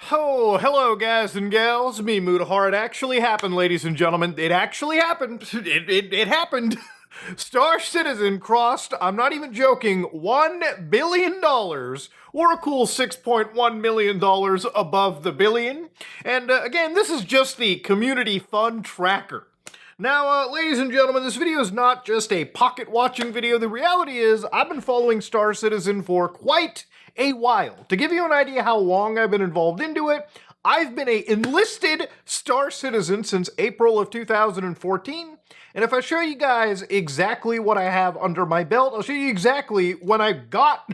Oh, hello, guys and gals. Me, Mutahar. It actually happened, ladies and gentlemen. It actually happened. It happened. Star Citizen crossed, I'm not even joking, $1 billion, or a cool $6.1 million above the billion. And again, this is just the community fund tracker. Now, ladies and gentlemen, this video is not just a pocket watching video. The reality is, I've been following Star Citizen for quite a while. To give you an idea how long I've been involved into it, I've been a enlisted Star Citizen since April of 2014. And if I show you guys exactly what I have under my belt, I'll show you exactly when I got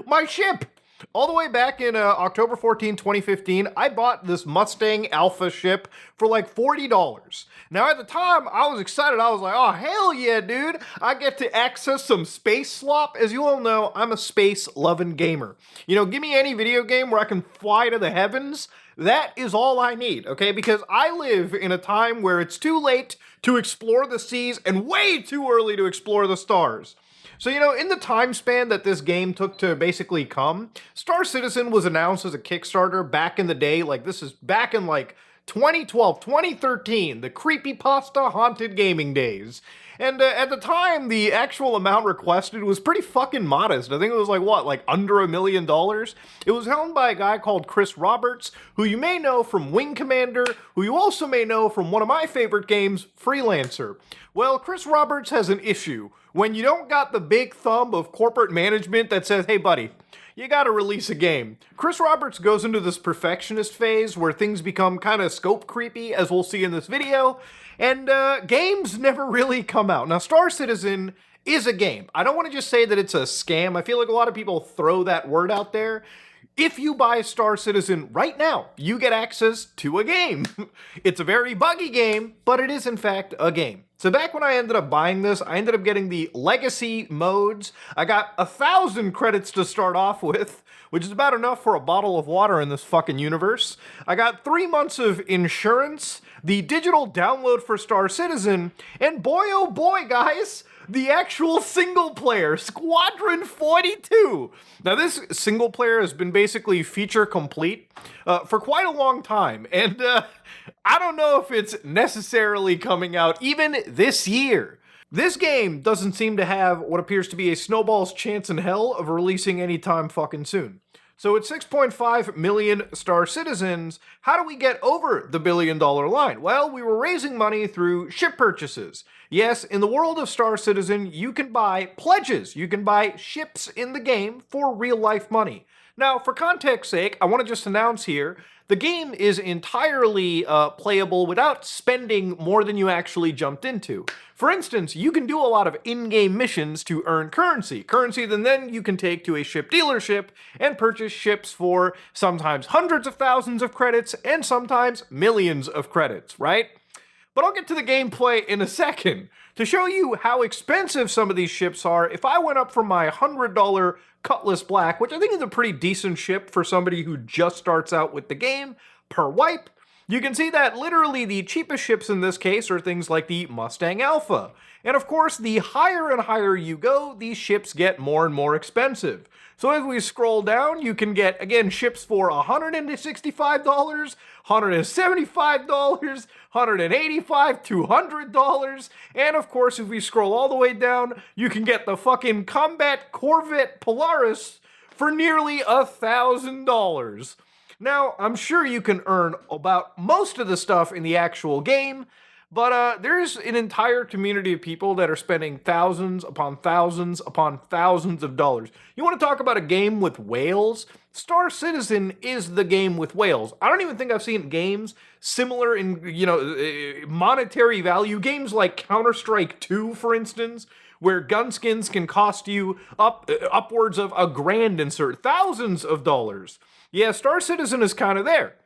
my ship. All the way back in October 14, 2015, I bought this Mustang Alpha ship for like $40. Now at the time, I was excited. I was like, oh, hell yeah, dude. I get to access some space slop. As you all know, I'm a space-loving gamer. You know, give me any video game where I can fly to the heavens. That is all I need, okay? Because I live in a time where it's too late to explore the seas and way too early to explore the stars. So, you know, in the time span that this game took to basically come, Star Citizen was announced as a Kickstarter back in the day. Like, this is back in, like, 2012, 2013, the creepypasta haunted gaming days. And at the time, the actual amount requested was pretty fucking modest. I think it was like, what, like under $1 million? It was held by a guy called Chris Roberts, who you may know from Wing Commander, who you also may know from one of my favorite games, Freelancer. Well, Chris Roberts has an issue. When you don't got the big thumb of corporate management that says, hey buddy, you gotta release a game. Chris Roberts goes into this perfectionist phase where things become kind of scope creepy, as we'll see in this video, and games never really come out. Now, Star Citizen is a game. I don't want to just say that it's a scam. I feel like a lot of people throw that word out there. If you buy Star Citizen right now, you get access to a game. It's a very buggy game, but it is in fact a game. So back when I ended up buying this, I ended up getting the legacy modes. I got 1,000 credits to start off with, which is about enough for a bottle of water in this fucking universe. I got 3 months of insurance, the digital download for Star Citizen, and boy oh boy, guys, the actual single player, Squadron 42. Now this single player has been basically feature complete for quite a long time, and I don't know if it's necessarily coming out even this year. This game doesn't seem to have what appears to be a snowball's chance in hell of releasing anytime fucking soon. So at 6.5 million Star Citizens, how do we get over the $1 billion line? Well, we were raising money through ship purchases. Yes, in the world of Star Citizen, you can buy pledges. You can buy ships in the game for real-life money. Now, for context's sake, I want to just announce here, the game is entirely playable without spending more than you actually jumped into. For instance, you can do a lot of in-game missions to earn currency. Currency that then you can take to a ship dealership and purchase ships for sometimes hundreds of thousands of credits and sometimes millions of credits, right? But I'll get to the gameplay in a second. To show you how expensive some of these ships are, if I went up from my $100 Cutlass Black, which I think is a pretty decent ship for somebody who just starts out with the game, per wipe, you can see that literally the cheapest ships in this case are things like the Mustang Alpha. And of course, the higher and higher you go, these ships get more and more expensive. So as we scroll down, you can get, again, ships for $165, $175, $185, $200, and of course, if we scroll all the way down, you can get the fucking Combat Corvette Polaris for nearly $1,000. Now, I'm sure you can earn about most of the stuff in the actual game, but there's an entire community of people that are spending thousands upon thousands upon thousands of dollars. You want to talk about a game with whales? Star Citizen is the game with whales. I don't even think I've seen games similar in, you know, monetary value. Games like Counter-Strike 2, for instance, where gun skins can cost you upwards of $1,000 insert, thousands of dollars. Yeah, Star Citizen is kind of there.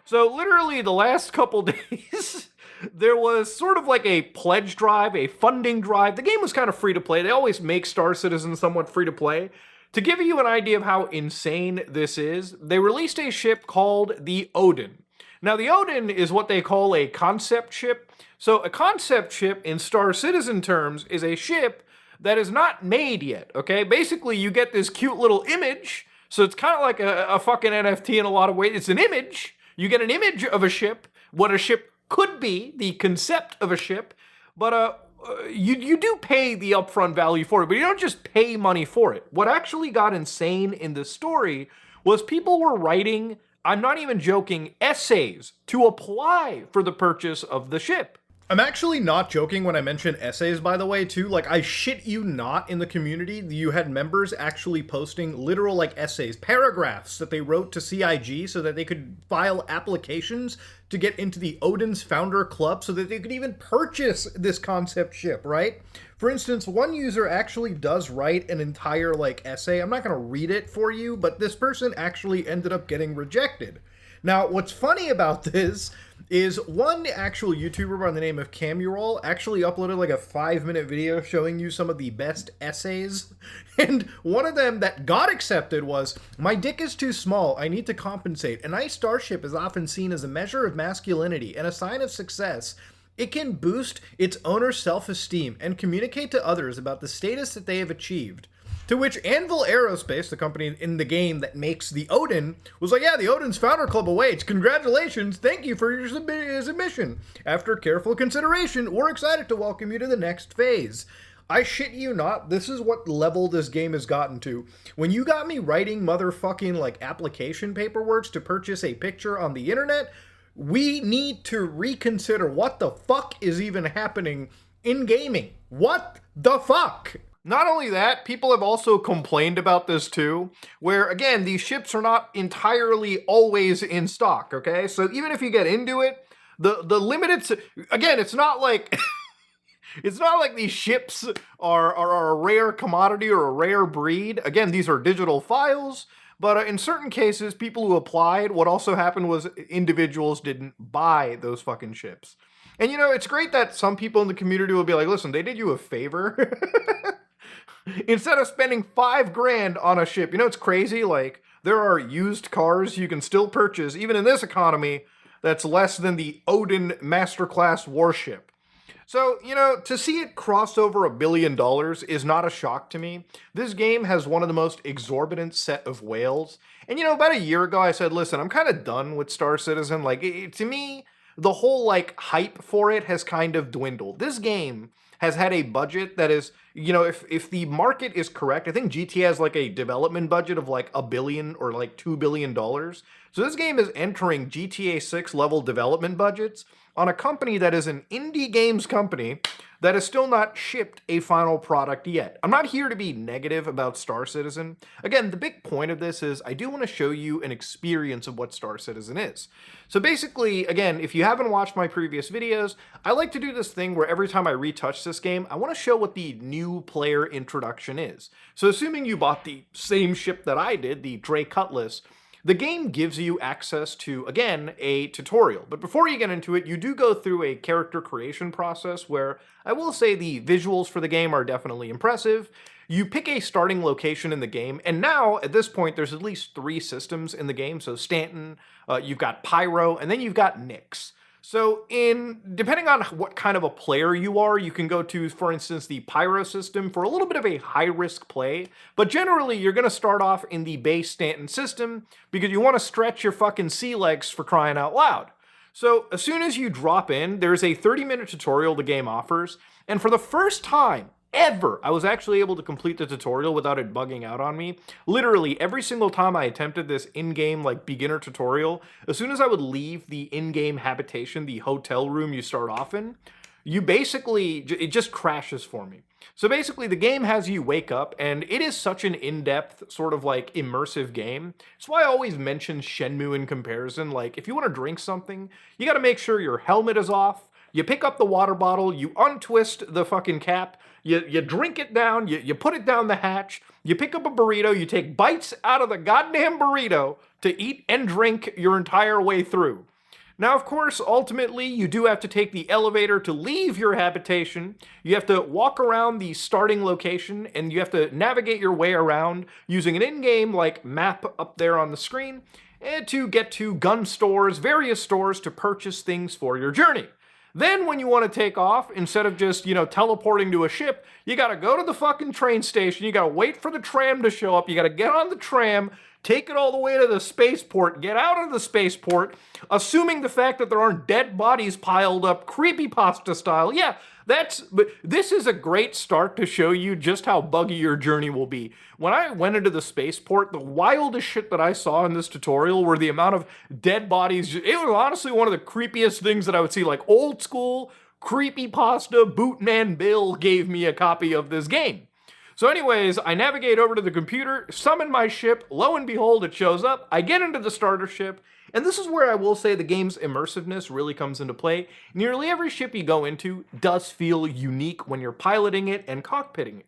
So literally the last couple days, there was sort of like a pledge drive, a funding drive. The game was kind of free to play. They always make Star Citizen somewhat free to play. To give you an idea of how insane this is, they released a ship called the Odin. Now, the Odin is what they call a concept ship. So a concept ship in Star Citizen terms is a ship that is not made yet, okay? Basically, you get this cute little image So it's kind of like a fucking NFT in a lot of ways. It's an image. You get an image of a ship, what a ship could be, the concept of a ship, but you do pay the upfront value for it, but you don't just pay money for it. What actually got insane in this story was people were writing, I'm not even joking, essays to apply for the purchase of the ship. I'm actually not joking when I mention essays, by the way, too. Like, I shit you not, in the community, you had members actually posting literal, like, essays, paragraphs that they wrote to CIG so that they could file applications to get into the Odin's Founder Club so that they could even purchase this concept ship, right? For instance, one user actually does write an entire, like, essay. I'm not going to read it for you, but this person actually ended up getting rejected. Now, what's funny about this is one actual YouTuber by the name of Camural actually uploaded like a 5-minute video showing you some of the best essays. And one of them that got accepted was, "My dick is too small, I need to compensate. A nice starship is often seen as a measure of masculinity and a sign of success. It can boost its owner's self-esteem and communicate to others about the status that they have achieved." To which Anvil Aerospace, the company in the game that makes the Odin, was like, "Yeah, the Odin's Founder Club awaits. Congratulations. Thank you for your submission. After careful consideration, we're excited to welcome you to the next phase." I shit you not, this is what level this game has gotten to. When you got me writing motherfucking, like, application paperwork to purchase a picture on the internet, we need to reconsider what the fuck is even happening in gaming. What the fuck? Not only that, people have also complained about this too, where, again, these ships are not entirely always in stock, okay? So even if you get into it, the limited... Again, it's not like... It's not like these ships are a rare commodity or a rare breed. Again, these are digital files, but in certain cases, people who applied, what also happened was individuals didn't buy those fucking ships. And, you know, it's great that some people in the community will be like, listen, they did you a favor. Instead of spending $5,000 on a ship. You know, it's crazy. Like, there are used cars you can still purchase, even in this economy, that's less than the Odin Masterclass warship. So, you know, to see it cross over $1 billion is not a shock to me. This game has one of the most exorbitant set of whales. And, you know, about a year ago, I said, listen, I'm kind of done with Star Citizen. Like, to me, the whole, like, hype for it has kind of dwindled. This game has had a budget that is, you know, if the market is correct, I think GTA has like a development budget of like $1 billion or like $2 billion. So this game is entering GTA 6 level development budgets on a company that is an indie games company that has still not shipped a final product yet. I'm not here to be negative about Star Citizen. Again, the big point of this is I do want to show you an experience of what Star Citizen is. So basically, again, if you haven't watched my previous videos, I like to do this thing where every time I retouch this game, I want to show what the new player introduction is. So assuming you bought the same ship that I did, the Dre Cutlass, the game gives you access to, again, a tutorial. But before you get into it, you do go through a character creation process where I will say the visuals for the game are definitely impressive. You pick a starting location in the game, and now, at this point, there's at least 3 systems in the game. So Stanton, you've got Pyro, and then you've got Nyx. So depending on what kind of a player you are, you can go to, for instance, the Pyro system for a little bit of a high-risk play, but generally you're going to start off in the base Stanton system because you want to stretch your fucking sea legs, for crying out loud. So as soon as you drop in, there's a 30-minute tutorial the game offers, and for the first time ever, I was actually able to complete the tutorial without it bugging out on me. Literally, every single time I attempted this in-game, like, beginner tutorial, as soon as I would leave the in-game habitation, the hotel room you start off in, it just crashes for me. So basically, the game has you wake up, and it is such an in-depth, sort of, like, immersive game. That's why I always mention Shenmue in comparison. Like, if you want to drink something, you gotta make sure your helmet is off, you pick up the water bottle, you untwist the fucking cap, you drink it down, you put it down the hatch, you pick up a burrito, you take bites out of the goddamn burrito to eat and drink your entire way through. Now, of course, ultimately, you do have to take the elevator to leave your habitation. You have to walk around the starting location, and you have to navigate your way around using an in-game, like, map up there on the screen, and to get to gun stores, various stores, to purchase things for your journey. Then when you want to take off, instead of just, you know, teleporting to a ship, you gotta go to the fucking train station, you gotta wait for the tram to show up, you gotta get on the tram, take it all the way to the spaceport, get out of the spaceport, assuming the fact that there aren't dead bodies piled up creepypasta style. Yeah, but this is a great start to show you just how buggy your journey will be. When I went into the spaceport, the wildest shit that I saw in this tutorial were the amount of dead bodies. It was honestly one of the creepiest things that I would see, like old school creepypasta. Bootman Bill gave me a copy of this game. So anyways, I navigate over to the computer, summon my ship, lo and behold, it shows up. I get into the starter ship, and this is where I will say the game's immersiveness really comes into play. Nearly every ship you go into does feel unique when you're piloting it and cockpitting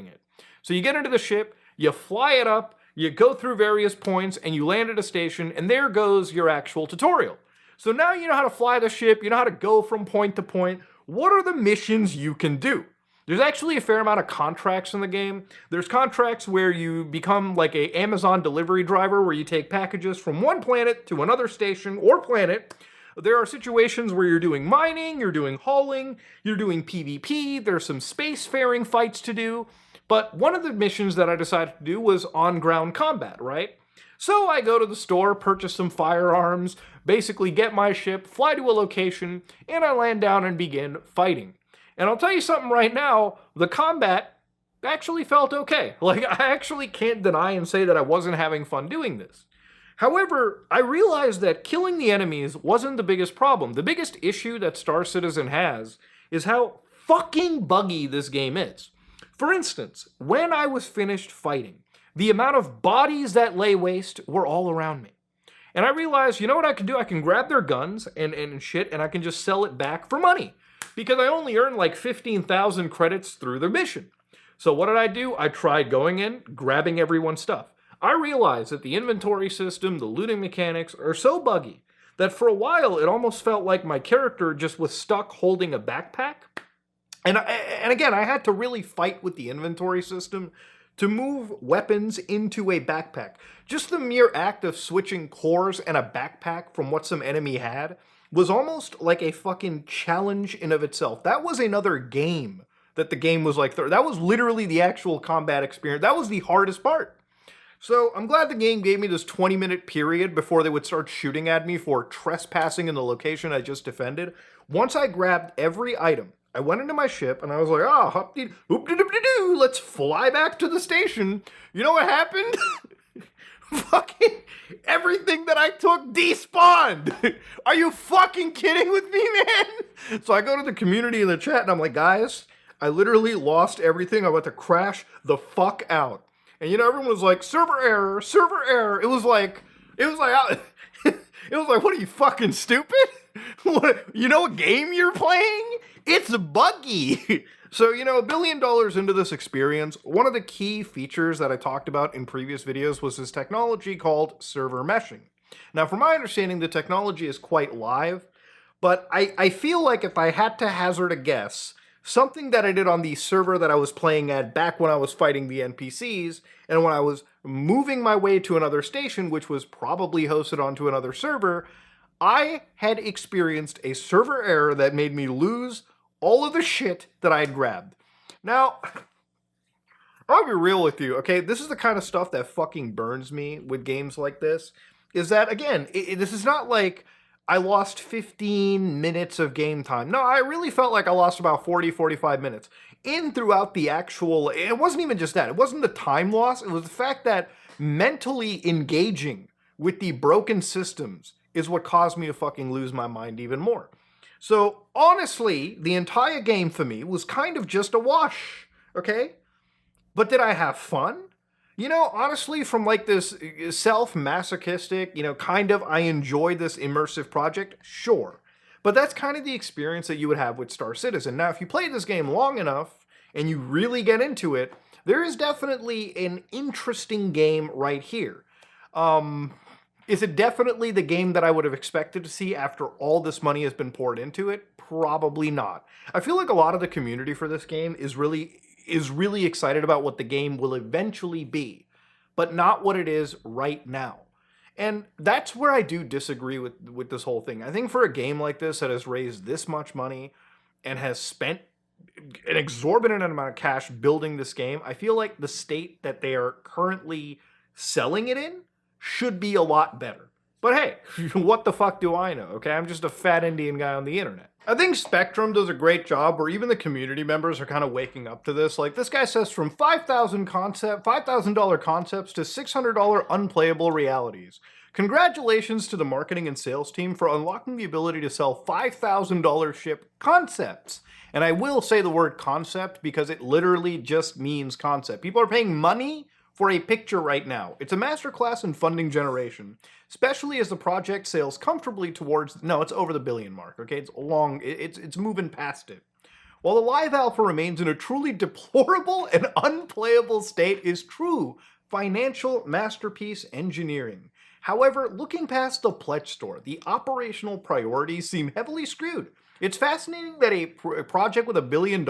it. So you get into the ship, you fly it up, you go through various points, and you land at a station, and there goes your actual tutorial. So now you know how to fly the ship, you know how to go from point to point. What are the missions you can do? There's actually a fair amount of contracts in the game. There's contracts where you become like a Amazon delivery driver where you take packages from one planet to another station or planet. There are situations where you're doing mining, you're doing hauling, you're doing PvP, there's some spacefaring fights to do. But one of the missions that I decided to do was on-ground combat, right? So I go to the store, purchase some firearms, basically get my ship, fly to a location, and I land down and begin fighting. And I'll tell you something right now, the combat actually felt okay. Like, I actually can't deny and say that I wasn't having fun doing this. However, I realized that killing the enemies wasn't the biggest problem. The biggest issue that Star Citizen has is how fucking buggy this game is. For instance, when I was finished fighting, the amount of bodies that lay waste were all around me. And I realized, you know what I can do? I can grab their guns and shit, and I can just sell it back for money. Because I only earned like 15,000 credits through the mission. So what did I do? I tried going in, grabbing everyone's stuff. I realized that the inventory system, the looting mechanics are so buggy that for a while it almost felt like my character just was stuck holding a backpack. And again, I had to really fight with the inventory system to move weapons into a backpack. Just the mere act of switching cores and a backpack from what some enemy had was almost like a fucking challenge in of itself. That was another game that the game was like, that was literally the actual combat experience. That was the hardest part. So I'm glad the game gave me this 20-minute period before they would start shooting at me for trespassing in the location I just defended. Once I grabbed every item, I went into my ship and I was like, oh, hoop-de-doop-de-doo, let's fly back to the station. You know what happened? Fucking everything that I took despawned. Are you fucking kidding with me, man? So I go to the community in the chat and I'm like, guys, I literally lost everything. I'm about to crash the fuck out. And you know, everyone was like, server error, server error. It was like, what are you, fucking stupid? What, you know what game you're playing? It's buggy. So, you know, $1 billion into this experience, one of the key features that I talked about in previous videos was this technology called server meshing. Now, from my understanding, the technology is quite live, but I feel like if I had to hazard a guess, something that I did on the server that I was playing at back when I was fighting the NPCs, and when I was moving my way to another station, which was probably hosted onto another server, I had experienced a server error that made me lose all of the shit that I had grabbed. Now, I'll be real with you, okay? This is the kind of stuff that fucking burns me with games like this, is that, again, this is not like I lost 15 minutes of game time. No, I really felt like I lost about 40, 45 minutes. Throughout the actual, it wasn't even just that. It wasn't the time loss. It was the fact that mentally engaging with the broken systems is what caused me to fucking lose my mind even more. So, honestly, the entire game for me was kind of just a wash, okay? But did I have fun? You know, honestly, from like this self-masochistic, you know, kind of I enjoy this immersive project, sure. But that's kind of the experience that you would have with Star Citizen. Now, if you play this game long enough and you really get into it, there is definitely an interesting game right here. Is it definitely the game that I would have expected to see after all this money has been poured into it? Probably not. I feel like a lot of the community for this game is really excited about what the game will eventually be, but not what it is right now. And that's where I do disagree with this whole thing. I think for a game like this that has raised this much money and has spent an exorbitant amount of cash building this game, I feel like the state that they are currently selling it in should be a lot better. But hey, what the fuck do I know, okay? I'm just a fat Indian guy on the internet. I think Spectrum does a great job where even the community members are kind of waking up to this. Like, this guy says from $5,000 concepts to $600 unplayable realities. Congratulations to the marketing and sales team for unlocking the ability to sell $5,000 ship concepts. And I will say the word concept because it literally just means concept. People are paying money for a picture right now. It's a masterclass in funding generation, especially as the project sails comfortably towards, no, it's over the billion mark, okay? It's long, it's moving past it. While the live alpha remains in a truly deplorable and unplayable state is true financial masterpiece engineering. However, looking past the pledge store, the operational priorities seem heavily skewed. It's fascinating that a project with $1 billion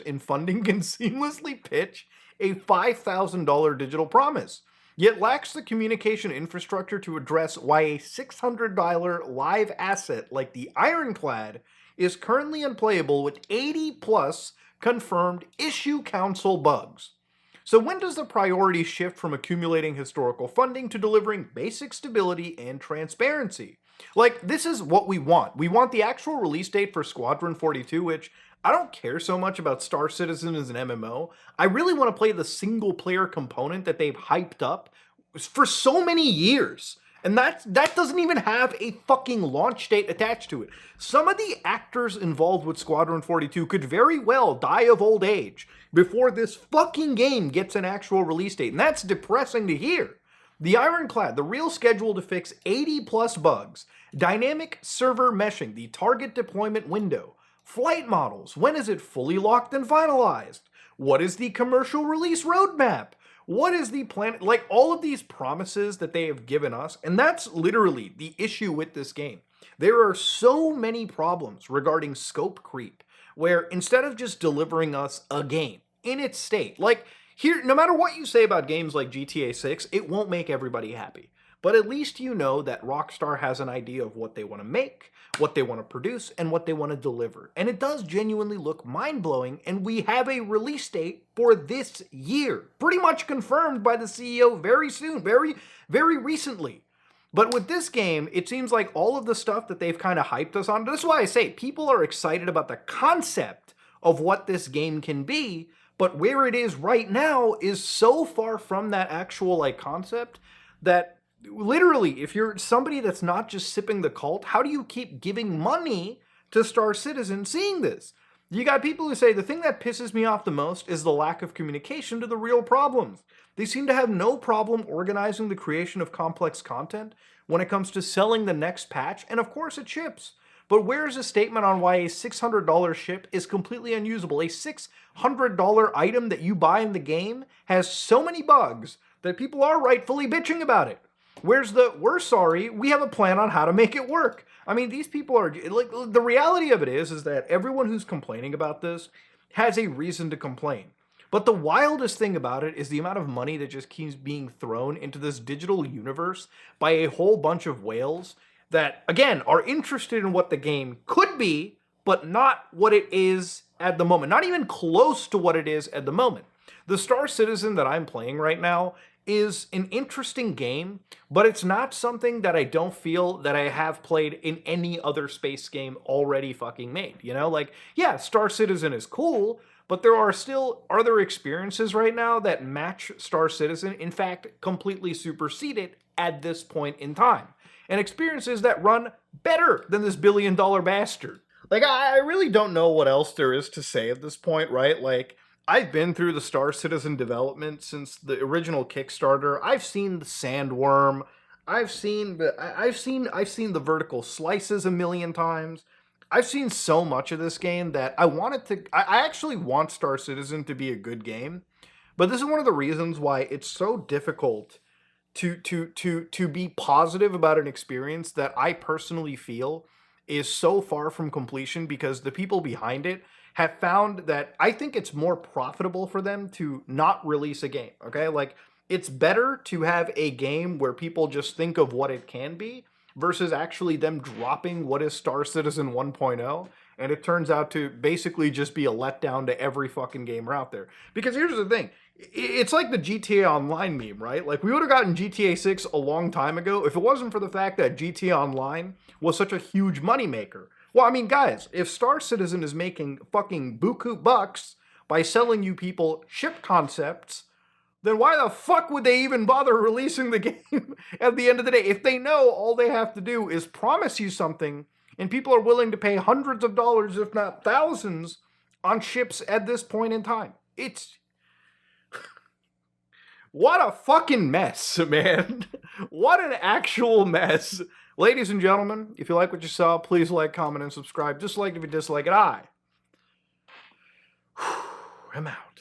in funding can seamlessly pitch a $5,000 digital promise, yet lacks the communication infrastructure to address why a $600 live asset like the Ironclad is currently unplayable with 80 plus confirmed issue council bugs. So when does the priority shift from accumulating historical funding to delivering basic stability and transparency? Like, this is what we want. We want the actual release date for Squadron 42, which I don't care so much about Star Citizen as an MMO. I really want to play the single player component that they've hyped up for so many years. And that doesn't even have a fucking launch date attached to it. Some of the actors involved with Squadron 42 could very well die of old age before this fucking game gets an actual release date. And that's depressing to hear. The Ironclad, the real schedule to fix 80 plus bugs, dynamic server meshing, the target deployment window, flight models, when is it fully locked and finalized? What is the commercial release roadmap? What is the plan? Like, all of these promises that they have given us, and that's literally the issue with this game. There are so many problems regarding scope creep, where instead of just delivering us a game in its state, like, here, no matter what you say about games like GTA 6, it won't make everybody happy. But at least you know that Rockstar has an idea of what they want to make, what they want to produce, and what they want to deliver. And it does genuinely look mind-blowing, and we have a release date for this year. Pretty much confirmed by the CEO very soon, very recently. But with this game, it seems like all of the stuff that they've kind of hyped us on, this is why I say people are excited about the concept of what this game can be, but where it is right now is so far from that actual like concept that literally, if you're somebody that's not just sipping the cult, how do you keep giving money to Star Citizen seeing this? You got people who say the thing that pisses me off the most is the lack of communication to the real problems. They seem to have no problem organizing the creation of complex content when it comes to selling the next patch, and of course it ships. But where's a statement on why a $600 ship is completely unusable? A $600 item that you buy in the game has so many bugs that people are rightfully bitching about it. Where's the, we're sorry, we have a plan on how to make it work. I mean, these people are, like, the reality of it is that everyone who's complaining about this has a reason to complain. But the wildest thing about it is the amount of money that just keeps being thrown into this digital universe by a whole bunch of whales that, again, are interested in what the game could be, but not what it is at the moment. Not even close to what it is at the moment. The Star Citizen that I'm playing right now is an interesting game, but it's not something that I don't feel that I have played in any other space game already fucking made. You know, like, yeah, Star Citizen is cool, but there are still other experiences right now that match Star Citizen, in fact, completely supersede it at this point in time. And experiences that run better than this billion-dollar bastard. Like, I really don't know what else there is to say at this point, right? Like, I've been through the Star Citizen development since the original Kickstarter. I've seen the Sandworm. I've seen the vertical slices a million times. I've seen so much of this game that I actually want Star Citizen to be a good game. But this is one of the reasons why it's so difficult to be positive about an experience that I personally feel is so far from completion, because the people behind it have found that I think it's more profitable for them to not release a game, okay? Like, it's better to have a game where people just think of what it can be versus actually them dropping what is Star Citizen 1.0 And it turns out to basically just be a letdown to every fucking gamer out there. Because here's the thing. It's like the GTA Online meme, right? Like, we would have gotten GTA 6 a long time ago if it wasn't for the fact that GTA Online was such a huge moneymaker. Well, I mean, guys, if Star Citizen is making fucking buku bucks by selling you people ship concepts, then why the fuck would they even bother releasing the game at the end of the day? If they know all they have to do is promise you something, and people are willing to pay hundreds of dollars, if not thousands, on ships at this point in time. It's... What a fucking mess, man. What an actual mess. Ladies and gentlemen, if you like what you saw, please like, comment, and subscribe. Dislike if you dislike it. I'm out.